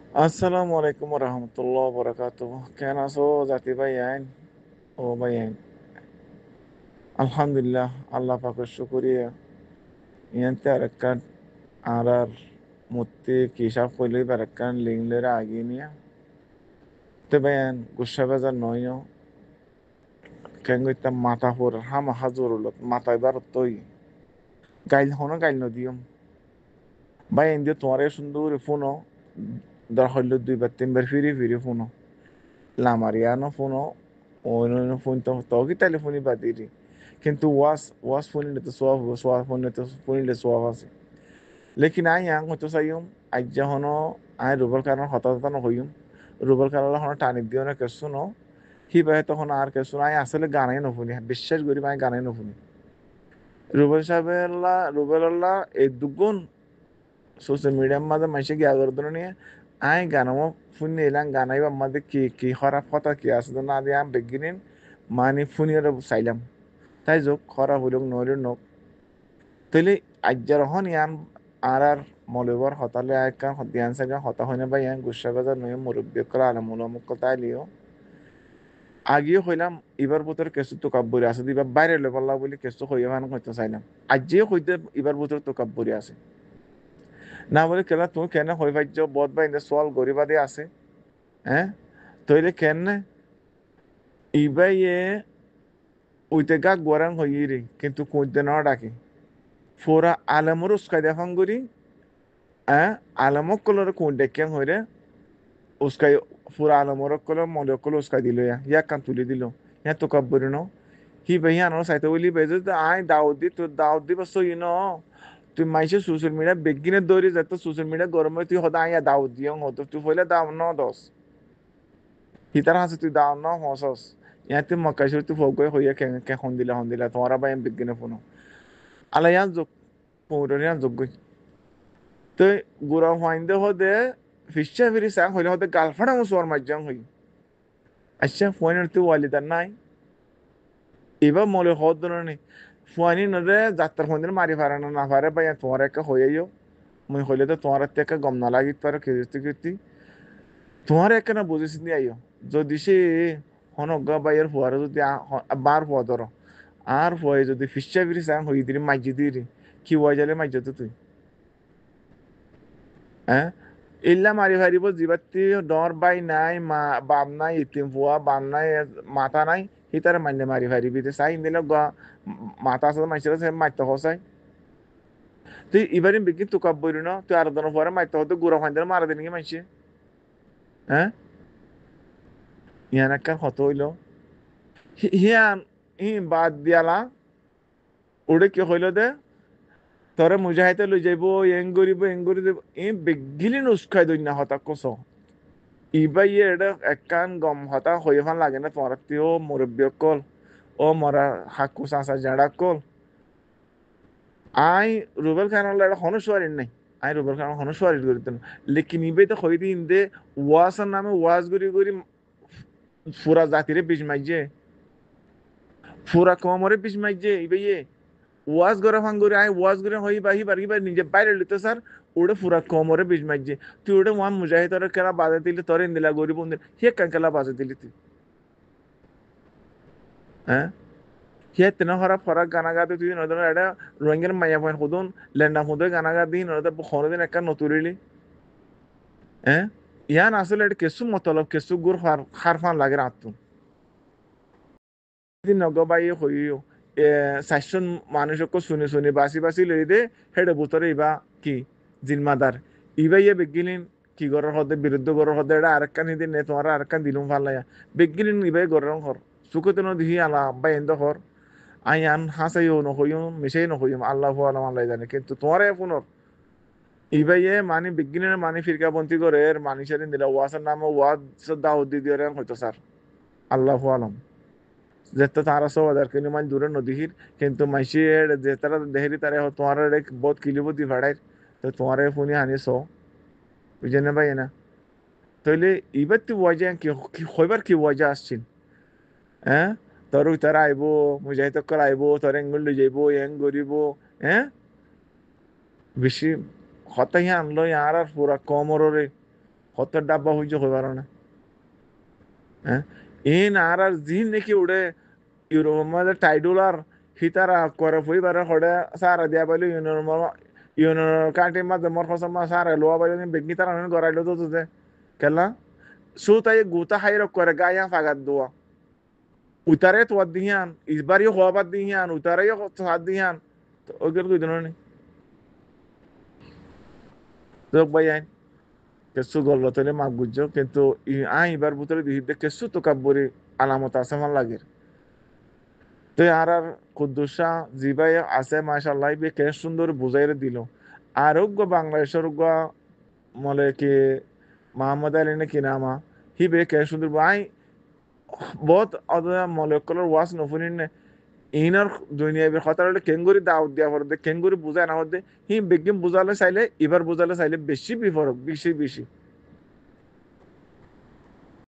আসসালামু আলাইকুম রহমতুল্লাহ বরকাত। কেন আছো জাতি ভাই আইন ও ভাই আইন? আলহামদুলিল্লাহ, আল্লাহ পাকের শুকরিয়া। ইয়ান্তে আরেকখান আর মূর্তি কিসাব কইলই বারেকখান লিংলের আগিয়ে নিয়া তে ভাই আইন গুসা বাজার নয় কেন গইতাম মাথা পর হামা হাজুর মাথা এবার তৈ গাইল হনো গাইল নদিয়ম ভাই আইন দিয়ে তোমার সুন্দর ফোনো দর হইল দুইবার তিনবার ফিরি ফিরি ফোনো লামারিয়ানো ফোনো অন্য ফোন তো কি টেলিফোনই বাদিরি কিন্তু ওয়াস ফোনিলে তো সোয়াব ফোনিলে তো ফোনিলে সোয়াব আছে লেকিন আই আং হয়তো চাইম আজ হনো আই রুবল কারণ হতাহত নহইম রুবল কারণ হনো টানি দিও না কেসু ন সি বাহে তখন আর কেসু আই আসলে গানাই নশুনি বিশ্বাস করি আই গানাই নশুনি রুবেল সাহেবেল্লা রুবেল্লা এই দুগুণ সোশ্যাল মিডিয়ার মাঝে মাসে গিয়া করে নিয়ে আই গানামো ফুনি এলাম গানাইব আমাদের কি খারাপ কথা কি আছে তো না দিয়ে আমি বেগিনিন মানে ফুনিয়ে চাইলাম তাই যোগ খারাপ হইল নইল নক তাইলে আজ্জার হন ইয়ান আর মলিবর হতালে আইকান হদিয়ান সাইগান হতা হইনা বা ইয়ান গুসা বাজার নয় মুরব্বী করা আলমুল মুখ তাই লিও আগিয়ে হইলাম এবার বোতর কেসু তো কাব্বরি আছে এবার বাইরে লেবাল্লা বলে কেসু হইয়া মানে হইতে চাইলাম আজিয়ে হইতে এবার বোতর তো কাব্বরি আছে না বলে কেলা তুমি কেন হই ভাজ্য বদ বা ইন্দে সোয়াল গরিবাদে আছে হ্যাঁ তইলে কেন ইবাই এ উইতে গা গোরাং হই রে কিন্তু কইতে না ডাকে ফোরা আলমর উস্কাই দেখান করি হ্যাঁ আলমক কলর কোন ডেকেন হইরে উস্কাই ফুরা আলমর কলর মলে কল উস্কাই দিল ইয়া কান তুলি দিল ইয়া তো কাব্বরি ন হি ভাই আনার সাইতে বলি বেজে আই দাউদ দি তোর দাউদ দি বসো ইন তুই মাইসে সোশ্যাল মিডিয়া বেগিনে দৌড়ি যেত সোশ্যাল মিডিয়া গরমে তুই হদা আইয়া দাউদ দিও হতো তুই হইলে দাও ন দশ হিতার হাসে তুই দাও ন হসস ইয়াতে মক্কাইছে তুই ফোক হইয়া কে হন দিলা তোমারা ভাই বেগিনে ফোনো আলা ইয়ান যোগ পৌরনি ইয়ান যোগ তো গুড়া হইন্দে হদে ফিসা ফিরি সাং হইলে হদে গালফাড়া মুসওয়ার মাইজাং হই আচ্ছা ফোনের তুই ওয়ালিদার নাই এবার মলে হদ ধরনের ফুয়ানি নদে যাত্রার ফোনের মারি পারে না পারে ভাই তোমার একটা হইয়াইও মুই হইলে তো তোমার একটা গম না লাগিত পারো কীর্তি তোমার একটা না বুঝেছি নি আইও যদি সে হনজ্ঞ বাইয়ের ফুয়ারে যদি বার ফুয়া ধরো আর ফুয়াই যদি ফিসা ফিরি সাং হই দিলি মাইজি দিলি কি হয়ে যালে মাইজ তো তুই হ্যাঁ ইল্লা মারি ফারিব জিবাতি ডর বাই নাই মা বাপ নাই ইতিম ফুয়া বাপ নাই মাথা নাই হিতারে মাইনে মারি ফারিবি চাই দিলে মাথা আছে মাইছে মাইতে হসাই তুই এবারে বিকি তুকাব বইরি ন তুই আর দনের পরে মাইতে হতে গুড়া ফাইন্দার মারা দিন কি মাইছে হ্যাঁ ইয়ান একটা হত হইল হিয়ান হি বাদ দিয়ালা ওড়ে কি হইল দে তোরে মুজাহিতে লই যাইব এং করি দেব বেগিলি নুসখাই দই না হতা কস ইবাই এটা একখান গম হতা হয়ে ফান লাগে না তোমার ও মুরব্বী কল ও মরা হাকু সাসা জাড়া কল আই রুবেল খান এটা হনুসওয়ারি নাই আই রুবেল খান হনুসওয়ারি করি দেন লেকিন ইবে তো হই দিন দে ওয়াসার নামে ওয়াজ করি ফুরা জাতিরে বিষ মাইজে ফুরা কমরে বিষ মাইজে ইবে ওয়াজ গড়া ফাং করে আই ওয়াজ করে হই বাহি বারি বা নিজে বাইরে লিতে স্যার ওটা ফুরা কমরে বিষ মাইজে তুই ওটা ওয়ান মুজাহিদ তোর কেলা বাজে দিলি তোর ইন্দিলা গরিব হে কান কেলা বাজে দিলি তুই হ্যাঁ হে তেনা হরা ফরাক গানা গাতে তুই নদন এটা রোহিঙ্গার মাইয়া পয়েন্ট হুদুন লেন্ডা হুদে গানা গা দিন নদে খনদিন একটা নতুরিলি হ্যাঁ ইয়ান আসলে এটা কেসু মতলব কেসু গুর হারফান লাগে রাতুন দিন নগবাই হইও চারজন মানুষকে শুনি শুনি বাসি লই দে হেডে বুতরে ইবা কি জিম্মাদার ইবা ইয়ে বেগিলিন কি গরর হদে বিরুদ্ধ গরর হদে এটা আরেকখান হিদিন নে তোমার আরেকখান দিলুম ফালাইয়া বেগিলিন ইবাই গরর হর সুকতে ন দিহি আলা আব্বা এন্দ হর আই আন হাসাইও নহইম মিশাই নহইম আল্লাহ আলাম আল্লাহ জানে কিন্তু তোমার ফোনর ইবাইয়ে মানে বিজ্ঞানের মানে ফিরকাপন্থী করে মানুষের দিলা ওয়াসের নামে ওয়াজ দাউদ দিয়ে হয়তো স্যার আল্লাহ আলম যেতে তারা সব আদার কিন্তু মানে দূরে নদীর কিন্তু মাইসি যে তারা দেহেরি তারা তোমার এক বহুত কিলিব দি ভাড়াই তো তোমার ফোনে আনি সো বুঝে না ভাই না তাইলে এবার তুই ওয়াজে কি হইবার কি ওয়াজে আসছিল হ্যাঁ তোর তারা আইব মুজাহিদ করে আইব তোর এঙ্গুল লই যাইব এং গরিব হ্যাঁ বেশি হতাই আনলো আর আর পুরা কমরে কত ডাব্বা হইছে হইবার না হ্যাঁ ইন আর জিন নাকি উড়ে ইউরোপ মধ্যে টাইডুলার হিতারা করে হইবারে হড়ে সারা দিয়া বাইলে ইউনিয়ন কান্ট্রির মাঝে মোর ফসল মা সারা লোয়া বাইলে বেগনি তারা গড়াইলো তো তুই কেলা সুতাই গুতা হাইরক করে গায়া ফাগাত দোয়া উতারে তো দিহান ইসবারই হওয়াবাদ দিহান উতারে হাত দিহান তো ওগুলো কই দিন নি তো ভাই আইন কেসু গল্ল তলে মাগ বুঝছো কিন্তু এবার ভিতরে দিহিতে কেসু তো কাব্বরি আলামত আছে আমার লাগে তো আর কুদ্দুসা জিবাই আছে মাশাআল্লাহ বে কে সুন্দর বুঝাইরে দিল আরোগ্য বাংলাদেশের মলে কি মোহাম্মদ আলী নাকি নামা হি বে কে সুন্দর ভাই বহুত অদয়া মলেকুলার ওয়াস নফুনিন নে ইনার দুনিয়া বে খতর হলে কেঙ্গুরি দাউদ দিয়া পড়ে কেঙ্গুরি বুঝায় না হতে হি বেগিম বুঝালে চাইলে এবার বুঝালে চাইলে বেশি বিফরক বেশি বেশি